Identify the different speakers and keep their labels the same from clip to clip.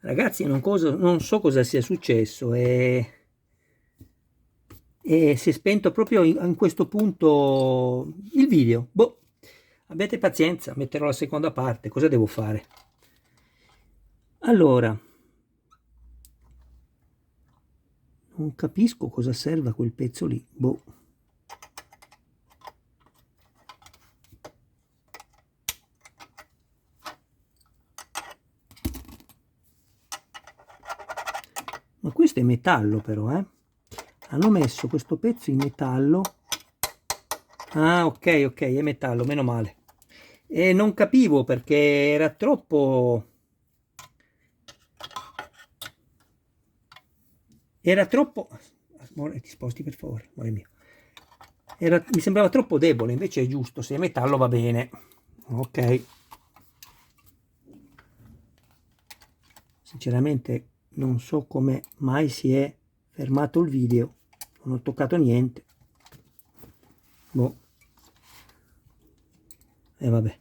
Speaker 1: Ragazzi, non so cosa sia successo e si è spento proprio in questo punto il video. Boh, abbiate pazienza, metterò la seconda parte, cosa devo fare? Allora, non capisco cosa serva quel pezzo lì, boh. Ma questo è metallo però, eh? Hanno messo questo pezzo in metallo. Ah, ok, ok, è metallo, meno male. E non capivo perché era troppo... Era troppo... Amore, ti sposti per favore, amore mio. Mi sembrava troppo debole, invece è giusto, se è metallo va bene. Ok. Sinceramente non so come mai si è fermato il video. Non ho toccato niente. Boh. E vabbè.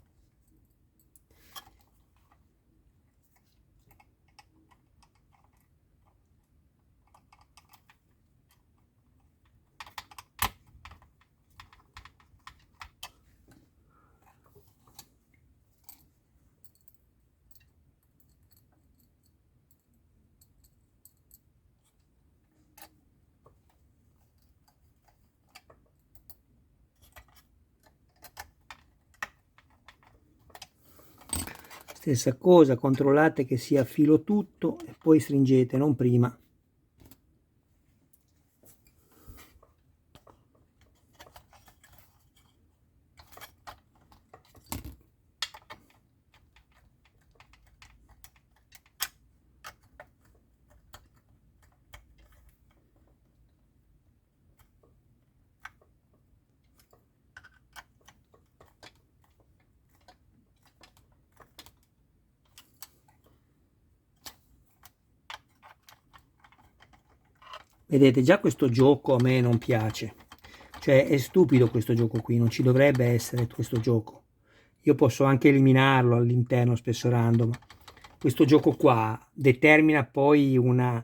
Speaker 1: Stessa cosa, controllate che sia filo tutto e poi stringete, non prima. Vedete, già questo gioco a me non piace. Cioè, è stupido questo gioco qui, non ci dovrebbe essere questo gioco. Io posso anche eliminarlo all'interno spessorando, ma questo gioco qua determina poi un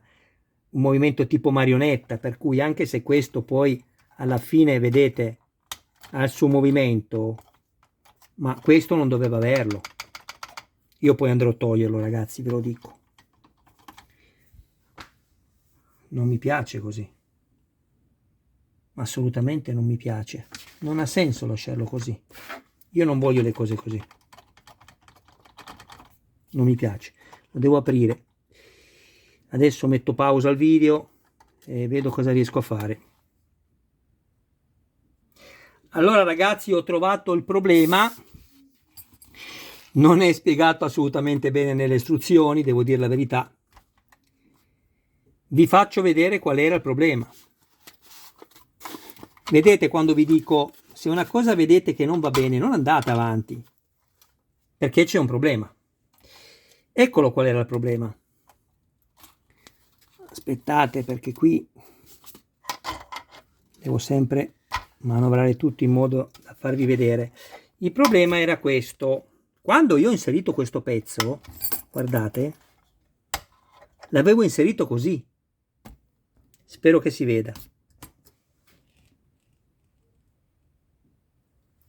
Speaker 1: movimento tipo marionetta, per cui anche se questo poi alla fine, vedete, ha il suo movimento, ma questo non doveva averlo. Io poi andrò a toglierlo, ragazzi, ve lo dico. Non mi piace così. Assolutamente non mi piace. Non ha senso lasciarlo così. Io non voglio le cose così. Non mi piace. Lo devo aprire. Adesso metto pausa al video e vedo cosa riesco a fare. Allora ragazzi, ho trovato il problema. Non è spiegato assolutamente bene nelle istruzioni, devo dire la verità. Vi faccio vedere qual era il problema. Vedete, quando vi dico, se una cosa vedete che non va bene, non andate avanti, perché c'è un problema. Eccolo qual era il problema. Aspettate, perché qui devo sempre manovrare tutto in modo da farvi vedere. Il problema era questo. Quando io ho inserito questo pezzo, guardate, l'avevo inserito così. Spero che si veda.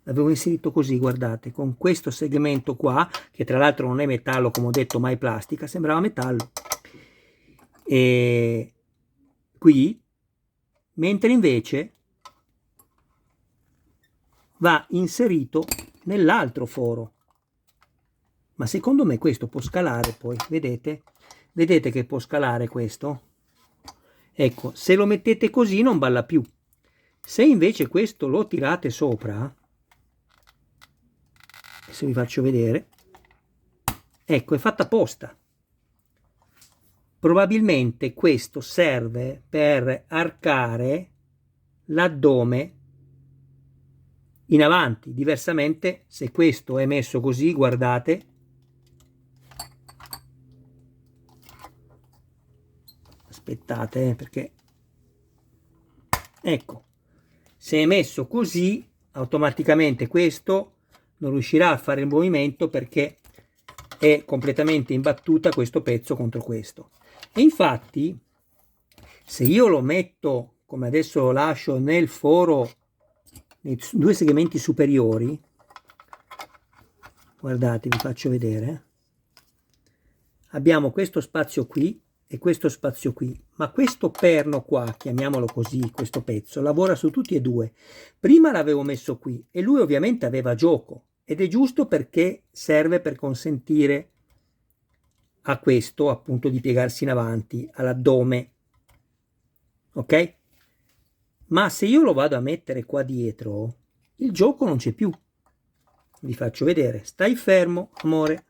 Speaker 1: L'avevo inserito così, guardate, con questo segmento qua, che tra l'altro non è metallo, come ho detto, ma è plastica, sembrava metallo. E qui, mentre invece va inserito nell'altro foro. Ma secondo me questo può scalare poi, vedete? Vedete che può scalare questo? Ecco, se lo mettete così non balla più. Se invece questo lo tirate sopra, adesso vi faccio vedere, ecco, è fatta apposta. Probabilmente questo serve per arcare l'addome in avanti. Diversamente, se questo è messo così, guardate, aspettate, perché ecco, se è messo così, automaticamente questo non riuscirà a fare il movimento perché è completamente imbattuta questo pezzo contro questo. E infatti se io lo metto, come adesso lo lascio, nel foro, nei due segmenti superiori, guardate, vi faccio vedere, abbiamo questo spazio qui e questo spazio qui, ma questo perno qua, chiamiamolo così, questo pezzo, lavora su tutti e due. Prima l'avevo messo qui e lui ovviamente aveva gioco, ed è giusto perché serve per consentire a questo appunto di piegarsi in avanti, all'addome, ok? Ma se io lo vado a mettere qua dietro, il gioco non c'è più. Vi faccio vedere, stai fermo, amore.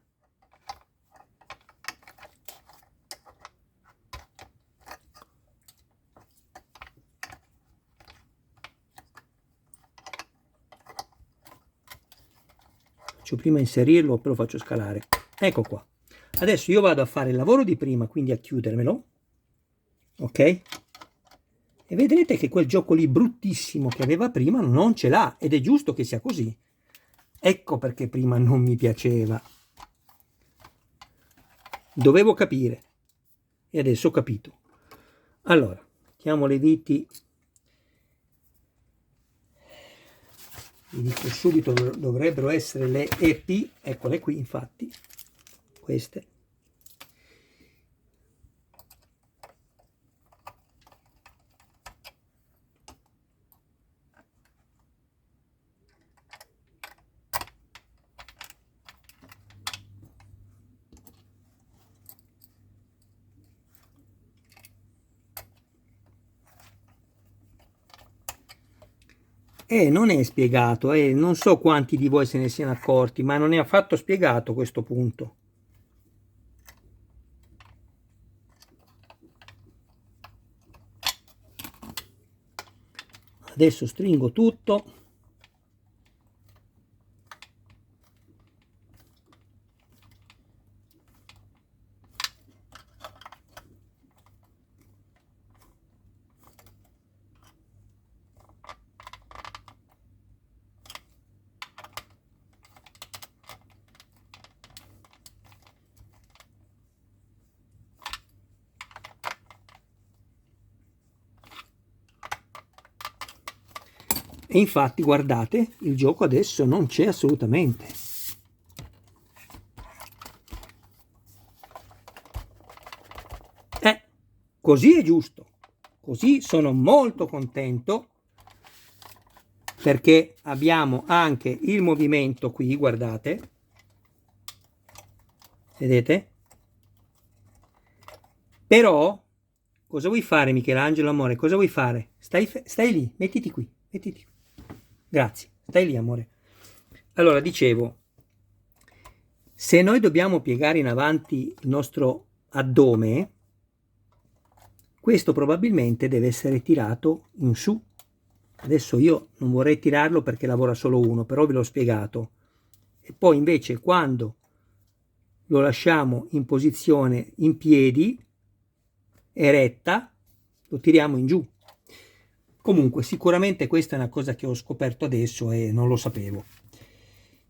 Speaker 1: Faccio prima inserirlo, poi lo faccio scalare. Ecco qua. Adesso io vado a fare il lavoro di prima, quindi a chiudermelo, ok? E vedrete che quel gioco lì bruttissimo che aveva prima non ce l'ha, ed è giusto che sia così. Ecco perché prima non mi piaceva. Dovevo capire. E adesso ho capito. Allora, mettiamo le viti. Vi dico subito, dovrebbero essere le EP. Eccole qui, infatti. Queste. Non è spiegato, non so quanti di voi se ne siano accorti, ma non è affatto spiegato questo punto. Adesso stringo tutto. E infatti guardate, il gioco adesso non c'è assolutamente. Così è giusto, così sono molto contento, perché abbiamo anche il movimento qui, guardate, vedete? Però, cosa vuoi fare, Michelangelo, amore? Cosa vuoi fare? Stai lì, mettiti qui, mettiti qui. Grazie, stai lì, amore. Allora, dicevo, se noi dobbiamo piegare in avanti il nostro addome, questo probabilmente deve essere tirato in su. Adesso io non vorrei tirarlo perché lavora solo uno, però ve l'ho spiegato. E poi invece quando lo lasciamo in posizione in piedi, eretta, lo tiriamo in giù. Comunque sicuramente questa è una cosa che ho scoperto adesso e non lo sapevo.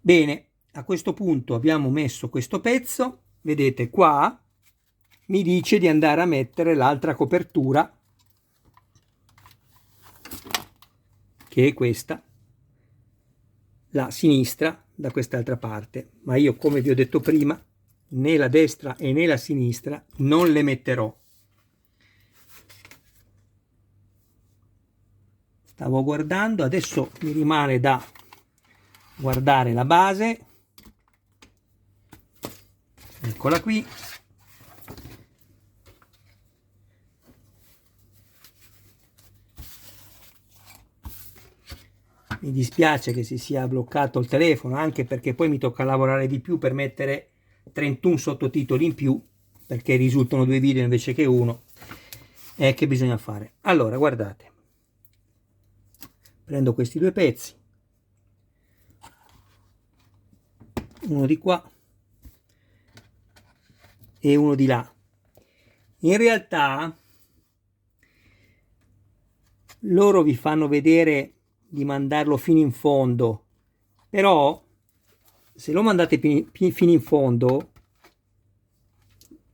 Speaker 1: Bene, a questo punto abbiamo messo questo pezzo, vedete qua mi dice di andare a mettere l'altra copertura, che è questa, la sinistra da quest'altra parte, ma io, come vi ho detto prima, né la destra e né la sinistra non le metterò. Stavo guardando, adesso mi rimane da guardare la base, eccola qui. Mi dispiace che si sia bloccato il telefono, anche perché poi mi tocca lavorare di più per mettere 31 sottotitoli in più, perché risultano 2 video invece che uno. E che bisogna fare? Allora, guardate, prendo questi due pezzi, uno di qua e uno di là. In realtà loro vi fanno vedere di mandarlo fino in fondo, però se lo mandate fino in fondo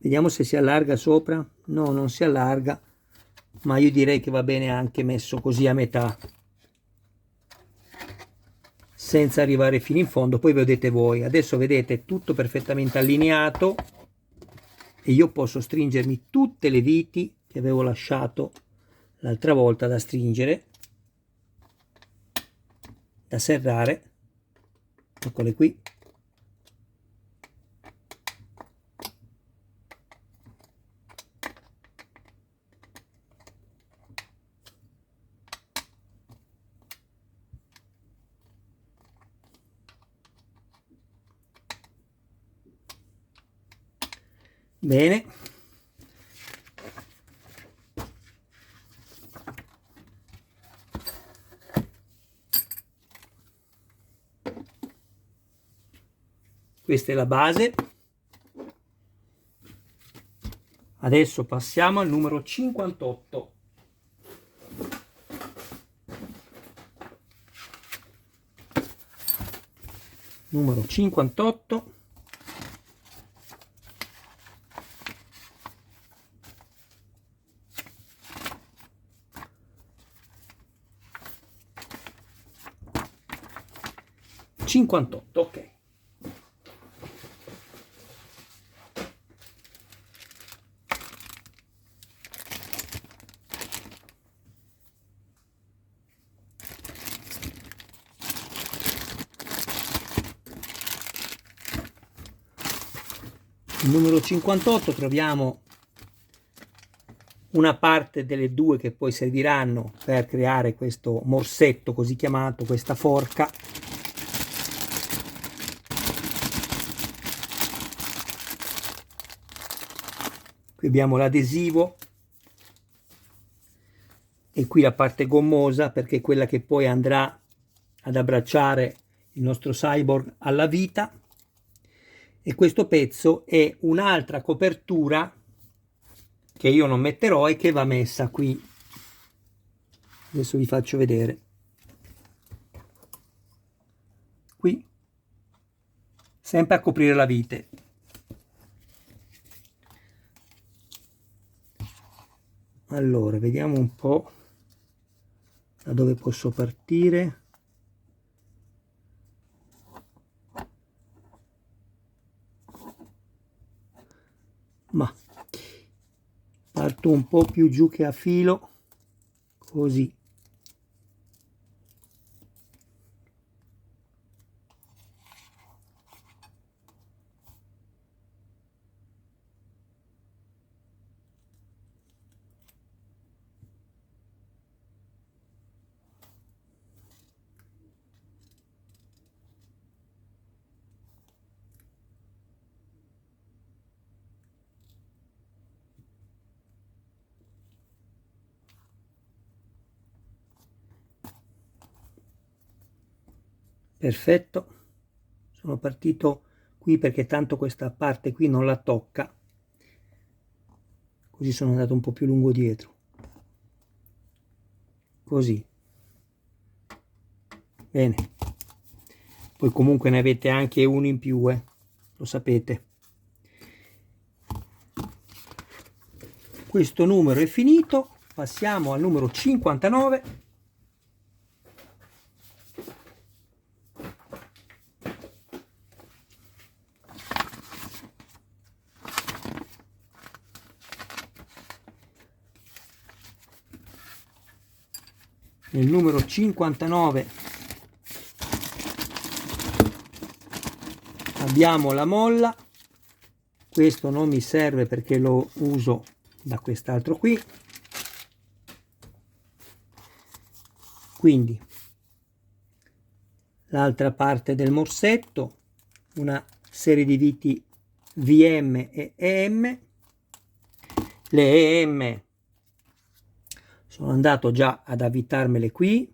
Speaker 1: Vediamo se si allarga sopra. No, non si allarga, ma io direi che va bene anche messo così a metà, senza arrivare fino in fondo. Poi vedete voi. Adesso vedete tutto perfettamente allineato e io posso stringermi tutte le viti che avevo lasciato l'altra volta da stringere, da serrare. Eccole qui. Bene, questa è la base. Adesso passiamo al numero 58. Numero 58. Ok. Il numero 58 troviamo una parte delle due che poi serviranno per creare questo morsetto così chiamato, questa forca. Qui abbiamo l'adesivo e qui la parte gommosa, perché è quella che poi andrà ad abbracciare il nostro cyborg alla vita. E questo pezzo è un'altra copertura che io non metterò e che va messa qui. Adesso vi faccio vedere. Qui, sempre a coprire la vite. Allora, vediamo un po' da dove posso partire. Ma parto un po' più giù che a filo, così. Perfetto, sono partito qui perché tanto questa parte qui non la tocca, così sono andato un po' più lungo dietro, così. Bene, poi comunque ne avete anche uno in più, lo sapete. Questo numero è finito, passiamo al numero 59. Nel numero 59 abbiamo la molla. Questo non mi serve perché lo uso da quest'altro qui. Quindi l'altra parte del morsetto, una serie di viti VM e EM. Le EM sono andato già ad avvitarmele qui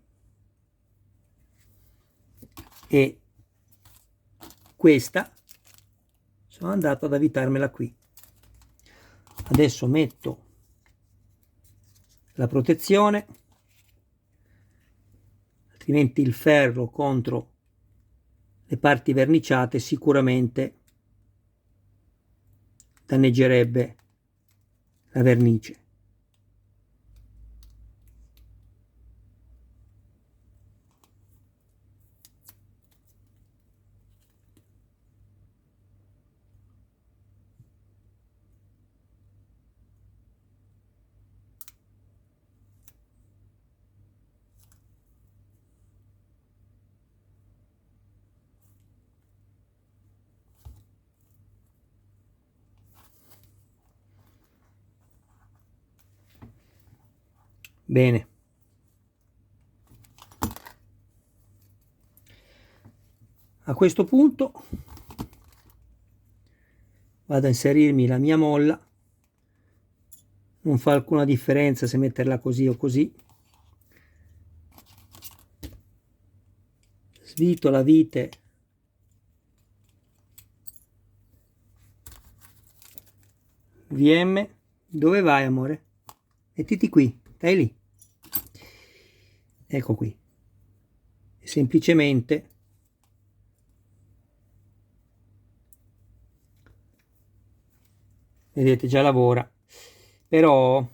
Speaker 1: e questa sono andato ad avvitarmela qui. Adesso metto la protezione, altrimenti il ferro contro le parti verniciate sicuramente danneggerebbe la vernice. Bene. A questo punto vado a inserirmi la mia molla, non fa alcuna differenza se metterla così o così. Svito la vite VM. Dove vai, amore? Mettiti qui, stai lì. Ecco qui. E semplicemente vedete, già lavora, però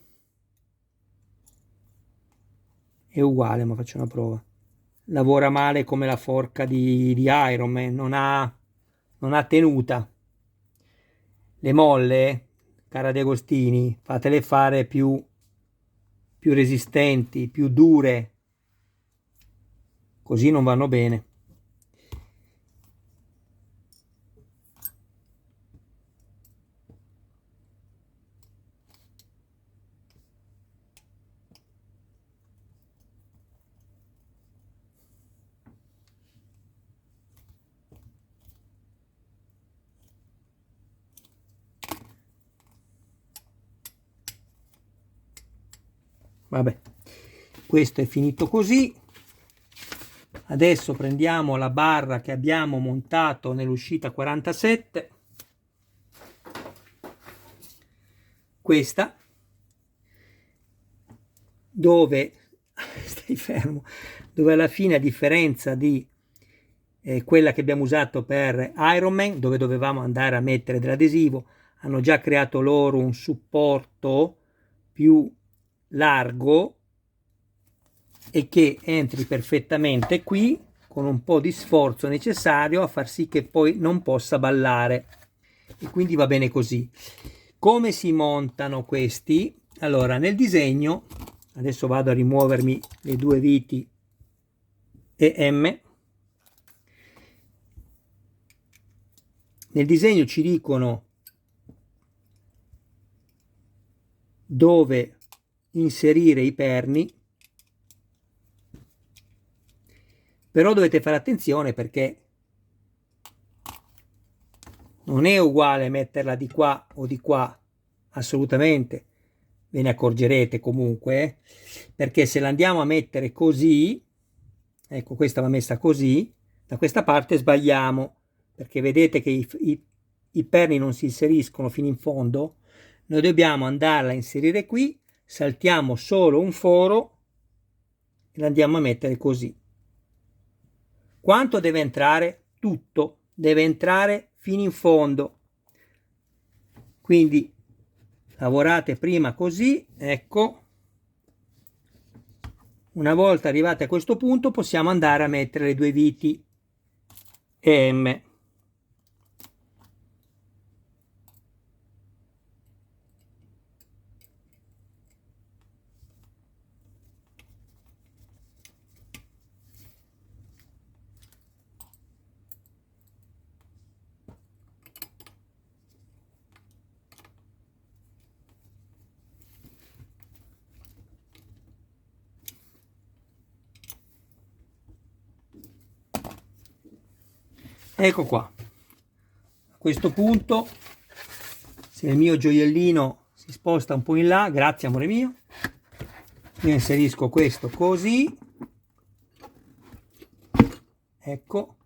Speaker 1: è uguale, ma faccio una prova. Lavora male come la forca di Iron Man, non ha tenuta. Le molle, cara De Agostini, fatele fare più resistenti, più dure, così non vanno bene. Vabbè, questo è finito così. Adesso prendiamo la barra che abbiamo montato nell'uscita 47, questa, dove stai fermo, dove alla fine, a differenza di quella che abbiamo usato per Iron Man, dove dovevamo andare a mettere dell'adesivo, hanno già creato loro un supporto più largo e che entri perfettamente qui con un po' di sforzo necessario a far sì che poi non possa ballare, e quindi va bene così. Come si montano questi? Allora, nel disegno, adesso vado a rimuovermi le due viti EM. Nel disegno ci dicono dove inserire i perni, però dovete fare attenzione perché non è uguale metterla di qua o di qua, assolutamente, ve ne accorgerete comunque, perché se la andiamo a mettere così, ecco, questa va messa così, da questa parte sbagliamo, perché vedete che i perni non si inseriscono fino in fondo. Noi dobbiamo andarla a inserire qui, saltiamo solo un foro e la andiamo a mettere così. Quanto deve entrare? Tutto deve entrare fino in fondo, quindi lavorate prima così, ecco. Una volta arrivati a questo punto possiamo andare a mettere le due viti EM. Ecco qua. A questo punto, se il mio gioiellino si sposta un po' in là, grazie amore mio, io inserisco questo così, ecco,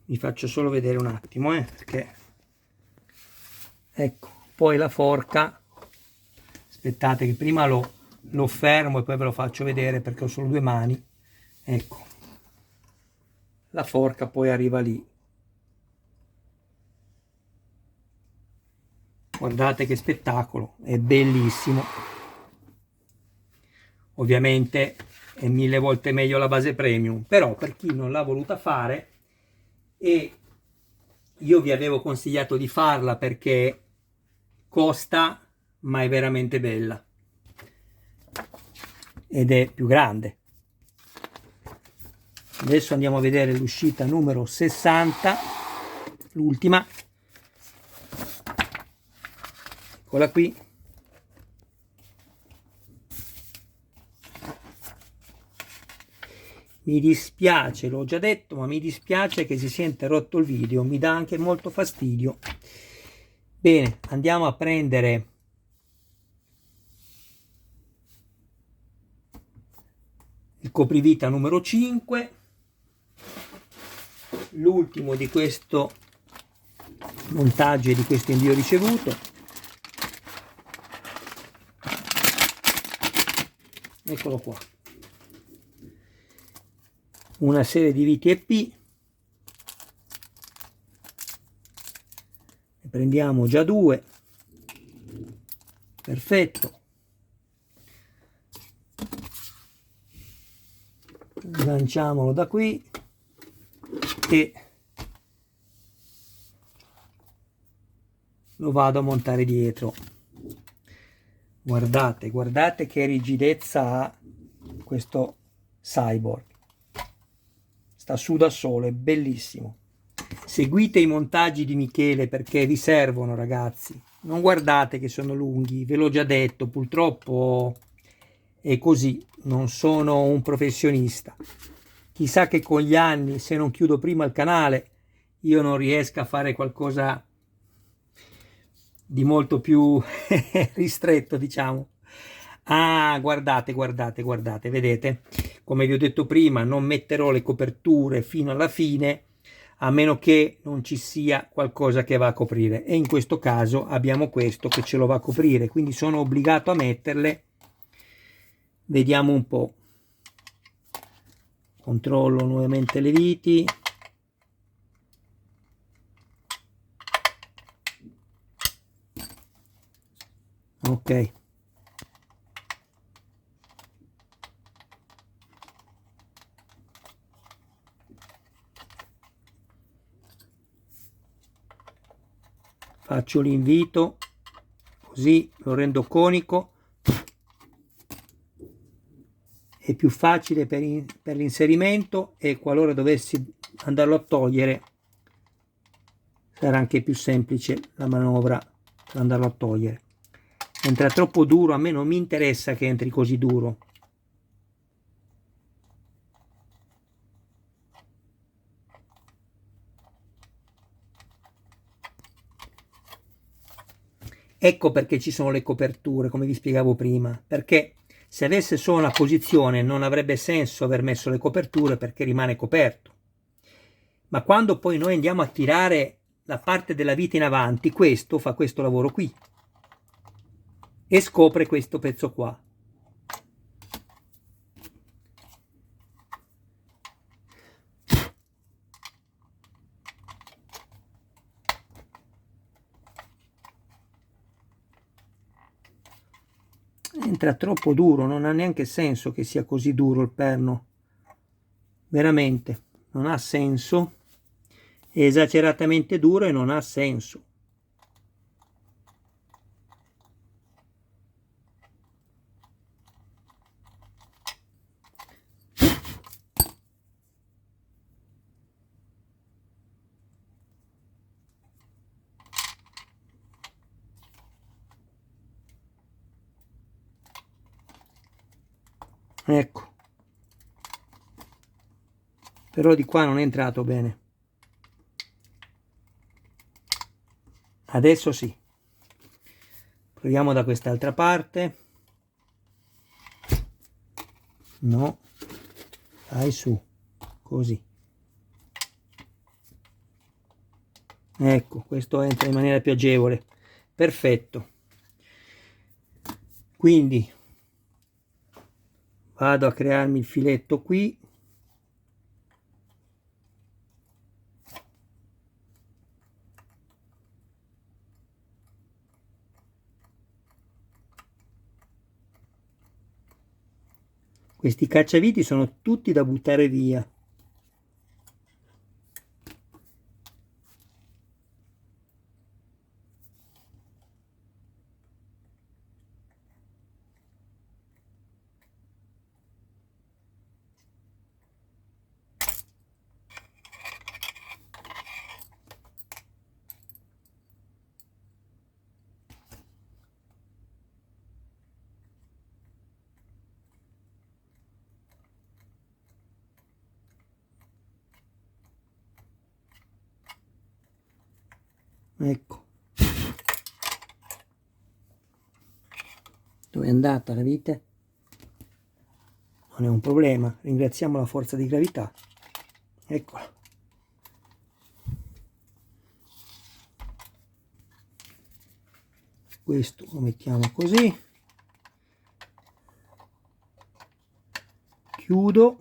Speaker 1: vi faccio solo vedere un attimo, perché ecco, poi la forca, Aspettate che prima lo fermo e poi ve lo faccio vedere perché ho solo due mani. Ecco, la forca poi arriva lì. Guardate che spettacolo, è bellissimo. Ovviamente è 1000 volte meglio la base premium, però per chi non l'ha voluta fare, e io vi avevo consigliato di farla perché costa, ma è veramente bella ed è più grande. Adesso andiamo a vedere l'uscita numero 60, l'ultima. Eccola qui. Mi dispiace, l'ho già detto, ma mi dispiace che si sia interrotto il video, mi dà anche molto fastidio. Bene, andiamo a prendere il coprivita numero 5, l'ultimo di questo montaggio e di questo invio ricevuto. Eccolo qua. Una serie di viti EP, ne prendiamo già 2, perfetto, lanciamolo da qui e lo vado a montare dietro. Guardate, guardate che rigidezza ha questo cyborg, sta su da solo, è bellissimo. Seguite i montaggi di Michele perché vi servono, ragazzi, non guardate che sono lunghi, ve l'ho già detto, purtroppo è così, non sono un professionista. Chissà che con gli anni, se non chiudo prima il canale, io non riesca a fare qualcosa di molto più ristretto, diciamo. Ah, guardate, guardate, guardate, vedete? Come vi ho detto prima, non metterò le coperture fino alla fine, a meno che non ci sia qualcosa che va a coprire. E in questo caso abbiamo questo che ce lo va a coprire, quindi sono obbligato a metterle. Vediamo un po'. Controllo nuovamente le viti. Ok. Faccio l'invito, così lo rendo conico. È più facile per l'inserimento e qualora dovessi andarlo a togliere sarà anche più semplice la manovra per andarlo a togliere. Entra troppo duro, a me non mi interessa che entri così duro. Ecco perché ci sono le coperture, come vi spiegavo prima, perché se avesse solo una posizione non avrebbe senso aver messo le coperture perché rimane coperto. Ma quando poi noi andiamo a tirare la parte della vita in avanti, questo fa questo lavoro qui e scopre questo pezzo qua. Entra troppo duro, non ha neanche senso che sia così duro il perno, veramente non ha senso, è esageratamente duro e non ha senso. Ecco, però di qua non è entrato bene. Adesso sì. Proviamo da quest'altra parte. No, dai su, così. Ecco, questo entra in maniera più agevole. Perfetto. Quindi vado a crearmi il filetto qui, questi cacciaviti sono tutti da buttare via. Ecco. Dove è andata la vite? Non è un problema, ringraziamo la forza di gravità. Eccola. Questo lo mettiamo così. Chiudo.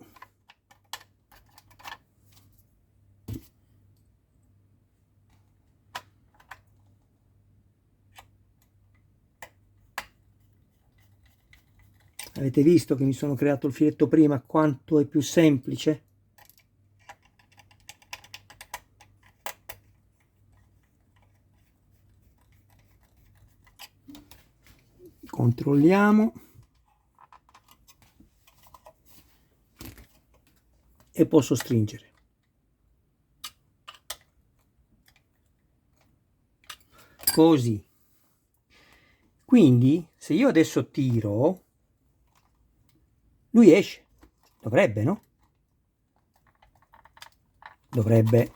Speaker 1: Avete visto che mi sono creato il filetto prima, quanto è più semplice? Controlliamo e posso stringere. Così. Quindi se io adesso tiro, lui esce. Dovrebbe, no? Dovrebbe.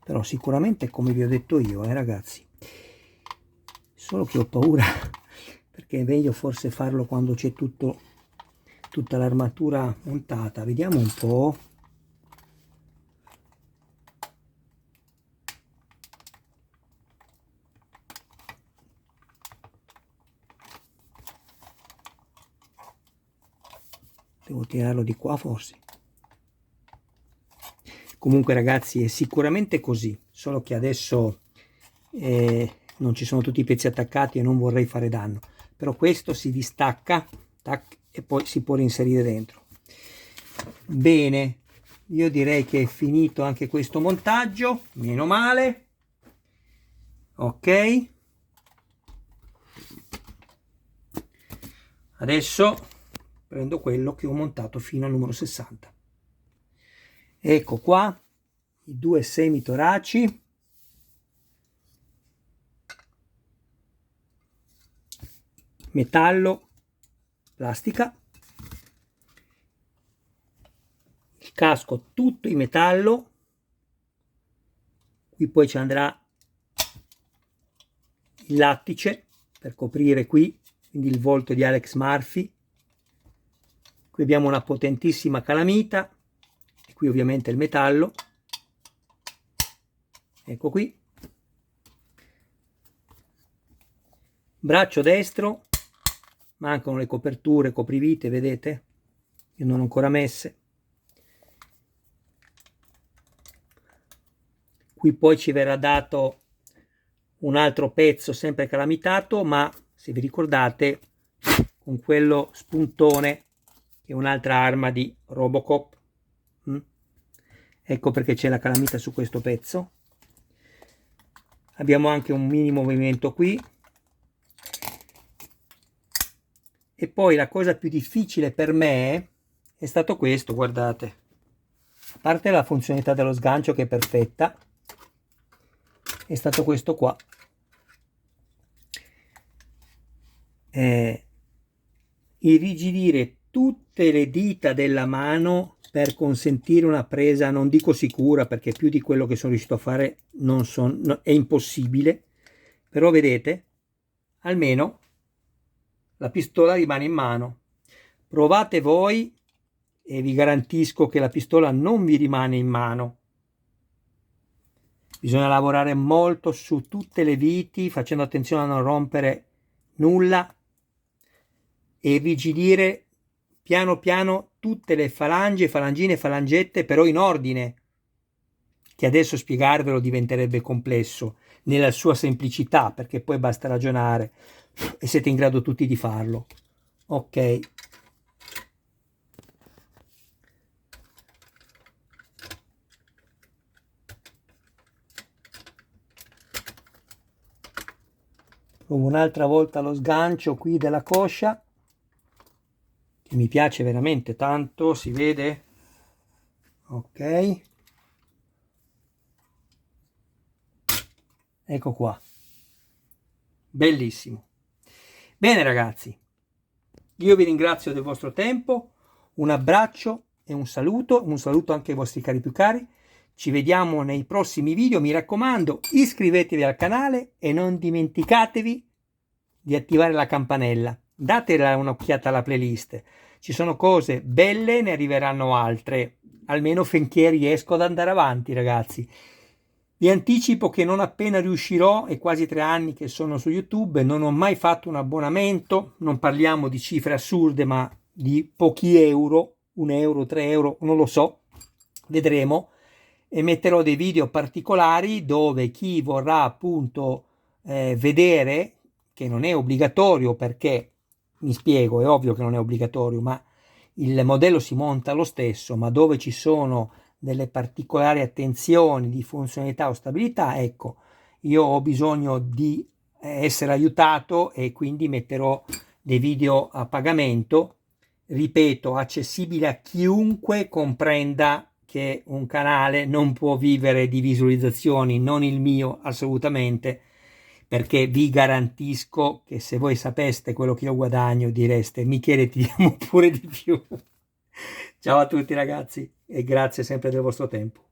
Speaker 1: Però sicuramente come vi ho detto io, ragazzi. Solo che ho paura, perché è meglio forse farlo quando c'è tutta l'armatura montata. Vediamo un po'. Devo tirarlo di qua forse. Comunque ragazzi è sicuramente così, solo che adesso non ci sono tutti i pezzi attaccati e non vorrei fare danno. Però questo si distacca, tac, e poi si può reinserire dentro. Bene, io direi che è finito anche questo montaggio, meno male. Ok. Adesso prendo quello che ho montato fino al numero 60. Ecco qua i due semitoraci, metallo, plastica, il casco tutto in metallo, qui poi ci andrà il lattice per coprire qui, quindi il volto di Alex Murphy. Qui abbiamo una potentissima calamita e qui ovviamente il metallo, ecco qui, braccio destro, mancano le coperture, coprivite, vedete? Io non ho ancora messe. Qui poi ci verrà dato un altro pezzo sempre calamitato, ma se vi ricordate con quello spuntone che è un'altra arma di Robocop. Ecco perché c'è la calamita su questo pezzo. Abbiamo anche un minimo movimento qui. E poi la cosa più difficile per me è stato questo, guardate. A parte la funzionalità dello sgancio che è perfetta, è stato questo qua. Irrigidire tutte le dita della mano per consentire una presa, non dico sicura, perché più di quello che sono riuscito a fare è impossibile, però vedete, almeno la pistola rimane in mano. Provate voi e vi garantisco che la pistola non vi rimane in mano. Bisogna lavorare molto su tutte le viti, facendo attenzione a non rompere nulla e irrigidire piano piano tutte le falange, falangine, falangette, però in ordine, che adesso spiegarvelo diventerebbe complesso nella sua semplicità, perché poi basta ragionare e siete in grado tutti di farlo. Ok. Provo un'altra volta lo sgancio qui della coscia, che mi piace veramente tanto, si vede? Ok. Ecco qua. Bellissimo. Bene ragazzi, io vi ringrazio del vostro tempo, un abbraccio e un saluto anche ai vostri cari più cari. Ci vediamo nei prossimi video, mi raccomando, iscrivetevi al canale e non dimenticatevi di attivare la campanella. Datela un'occhiata alla playlist, ci sono cose belle, ne arriveranno altre, almeno finché riesco ad andare avanti ragazzi. Vi anticipo che non appena riuscirò, è quasi 3 anni che sono su YouTube, non ho mai fatto un abbonamento, non parliamo di cifre assurde ma di pochi euro, 1 euro, 3 euro, non lo so, vedremo, e metterò dei video particolari dove chi vorrà appunto vedere, che non è obbligatorio perché, mi spiego, è ovvio che non è obbligatorio, ma il modello si monta lo stesso, ma dove ci sono delle particolari attenzioni di funzionalità o stabilità, ecco, io ho bisogno di essere aiutato e quindi metterò dei video a pagamento, ripeto, accessibile a chiunque comprenda che un canale non può vivere di visualizzazioni, non il mio assolutamente, perché vi garantisco che se voi sapeste quello che io guadagno direste Michele ti diamo pure di più. Ciao a tutti ragazzi e grazie sempre del vostro tempo.